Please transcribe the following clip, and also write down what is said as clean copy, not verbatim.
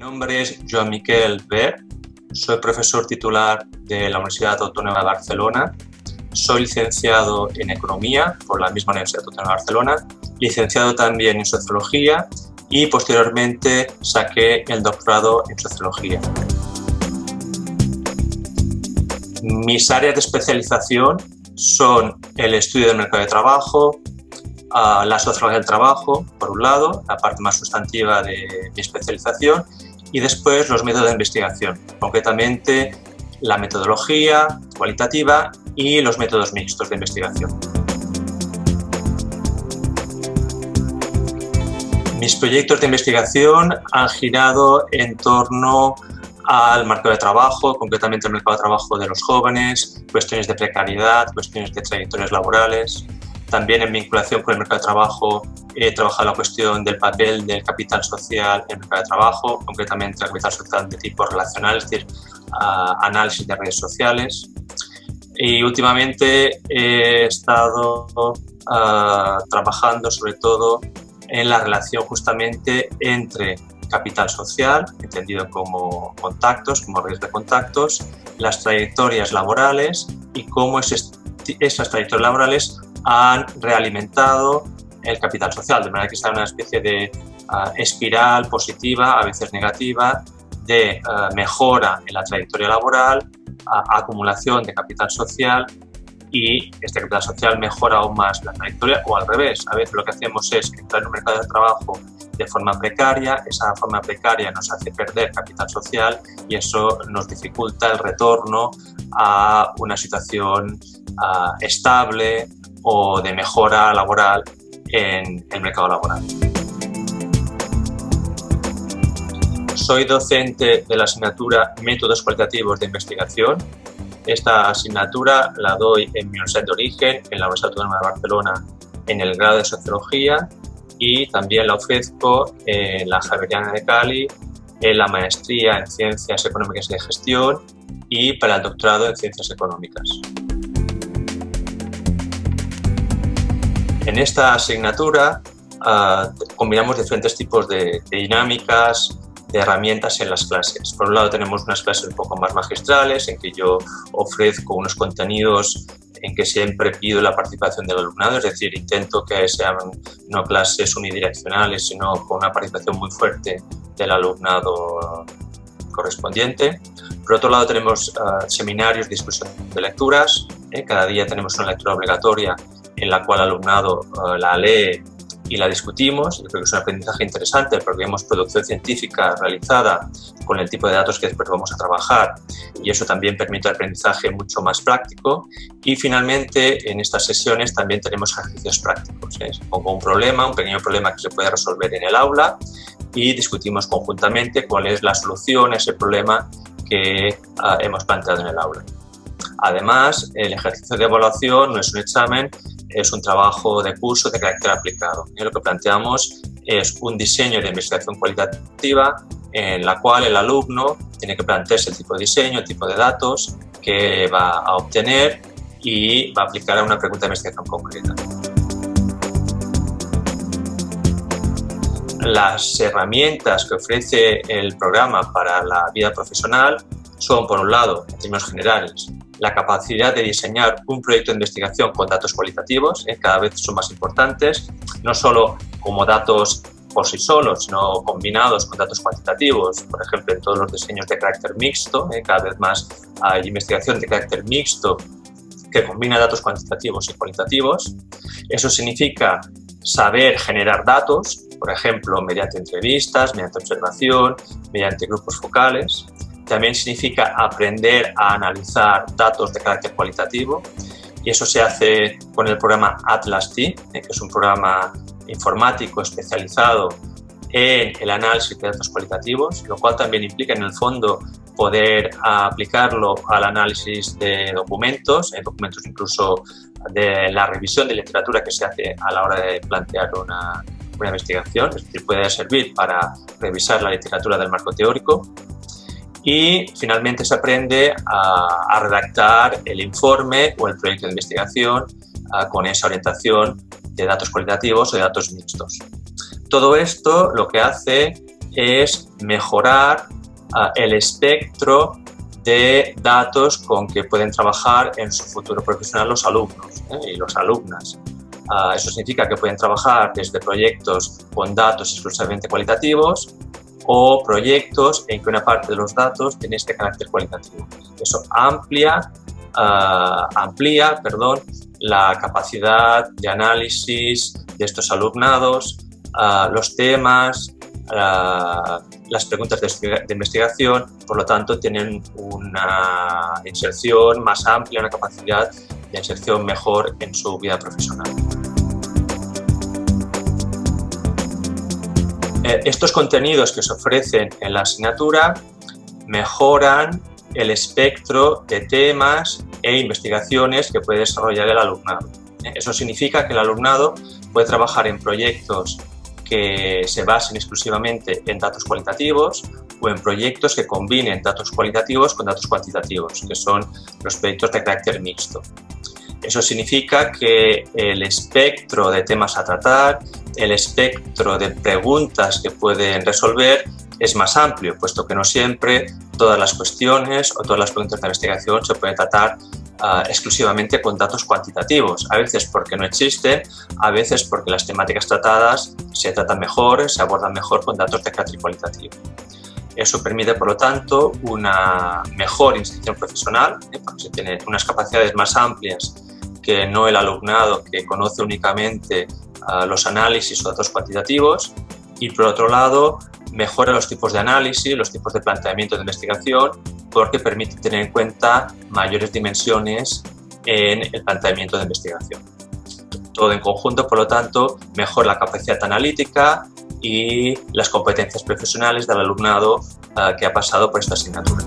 nombre es Joan Miquel Ver, soy profesor titular de la Universidad Autónoma de Barcelona, soy licenciado en Economía por la misma Universidad Autónoma de Barcelona, licenciado también en Sociología y posteriormente saqué el doctorado en Sociología. Mis áreas de especialización son el estudio del mercado de trabajo, la sociología del trabajo, por un lado, la parte más sustantiva de mi especialización, y después los métodos de investigación, concretamente la metodología cualitativa y los métodos mixtos de investigación. Mis proyectos de investigación han girado en torno al mercado de trabajo, concretamente el mercado de trabajo de los jóvenes, cuestiones de precariedad, cuestiones de trayectorias laborales. También en vinculación con el mercado de trabajo he trabajado la cuestión del papel del capital social en el mercado de trabajo, concretamente el capital social de tipo relacional, es decir, análisis de redes sociales. Y últimamente he estado trabajando sobre todo en la relación justamente entre capital social, entendido como contactos, como redes de contactos, las trayectorias laborales y cómo esas trayectorias laborales han realimentado el capital social, de manera que está en una especie de espiral positiva, a veces negativa, de mejora en la trayectoria laboral, acumulación de capital social, y este capital social mejora aún más la trayectoria, o al revés. A veces lo que hacemos es entrar en un mercado de trabajo de forma precaria, esa forma precaria nos hace perder capital social y eso nos dificulta el retorno a una situación estable o de mejora laboral en el mercado laboral. Soy docente de la asignatura Métodos Cualitativos de Investigación. Esta asignatura la doy en mi universidad de origen, en la Universidad Autónoma de Barcelona, en el grado de Sociología, y también la ofrezco en la Javeriana de Cali, en la maestría en Ciencias Económicas y de Gestión y para el doctorado en Ciencias Económicas. En esta asignatura combinamos diferentes tipos de dinámicas, de herramientas en las clases. Por un lado tenemos unas clases un poco más magistrales en que yo ofrezco unos contenidos en que siempre pido la participación del alumnado, es decir, intento que sean no clases unidireccionales, sino con una participación muy fuerte del alumnado correspondiente. Por otro lado tenemos seminarios, discusión de lecturas. Cada día tenemos una lectura obligatoria en la cual el alumnado la lee y la discutimos. Yo creo que es un aprendizaje interesante porque vemos producción científica realizada con el tipo de datos que después vamos a trabajar y eso también permite un aprendizaje mucho más práctico. Y finalmente en estas sesiones también tenemos ejercicios prácticos. Pongo un problema, un pequeño problema que se puede resolver en el aula y discutimos conjuntamente cuál es la solución a ese problema que hemos planteado en el aula. Además, el ejercicio de evaluación no es un examen, es un trabajo de curso de carácter aplicado. Y lo que planteamos es un diseño de investigación cualitativa en la cual el alumno tiene que plantearse el tipo de diseño, el tipo de datos que va a obtener y va a aplicar a una pregunta de investigación concreta. Las herramientas que ofrece el programa para la vida profesional son, por un lado, en términos generales, la capacidad de diseñar un proyecto de investigación con datos cualitativos, cada vez son más importantes, no solo como datos por sí solos, sino combinados con datos cuantitativos. Por ejemplo, en todos los diseños de carácter mixto, cada vez más hay investigación de carácter mixto que combina datos cuantitativos y cualitativos. Eso significa saber generar datos, por ejemplo, mediante entrevistas, mediante observación, mediante grupos focales. También significa aprender a analizar datos de carácter cualitativo y eso se hace con el programa Atlas-T, que es un programa informático especializado en el análisis de datos cualitativos, lo cual también implica en el fondo poder aplicarlo al análisis de documentos, documentos incluso de la revisión de literatura que se hace a la hora de plantear una investigación, es decir, puede servir para revisar la literatura del marco teórico. Y finalmente se aprende a redactar el informe o el proyecto de investigación con esa orientación de datos cualitativos o de datos mixtos. Todo esto lo que hace es mejorar el espectro de datos con que pueden trabajar en su futuro profesional los alumnos y las alumnas. Eso significa que pueden trabajar desde proyectos con datos exclusivamente cualitativos o proyectos en que una parte de los datos tiene este carácter cualitativo. Eso amplía la capacidad de análisis de estos alumnados, los temas, las preguntas de investigación, por lo tanto tienen una inserción más amplia, una capacidad de inserción mejor en su vida profesional. Estos contenidos que se ofrecen en la asignatura mejoran el espectro de temas e investigaciones que puede desarrollar el alumnado. Eso significa que el alumnado puede trabajar en proyectos que se basen exclusivamente en datos cualitativos o en proyectos que combinen datos cualitativos con datos cuantitativos, que son los proyectos de carácter mixto. Eso significa que el espectro de temas a tratar, el espectro de preguntas que pueden resolver es más amplio, puesto que no siempre todas las cuestiones o todas las preguntas de investigación se pueden tratar exclusivamente con datos cuantitativos, a veces porque no existen, a veces porque las temáticas tratadas se tratan mejor, se abordan mejor con datos de carácter cualitativo. Eso permite, por lo tanto, una mejor inserción profesional, porque se tienen unas capacidades más amplias que no el alumnado que conoce únicamente los análisis o datos cuantitativos, y por otro lado mejora los tipos de análisis, los tipos de planteamiento de investigación, porque permite tener en cuenta mayores dimensiones en el planteamiento de investigación. Todo en conjunto, por lo tanto, mejora la capacidad analítica y las competencias profesionales del alumnado que ha pasado por esta asignatura.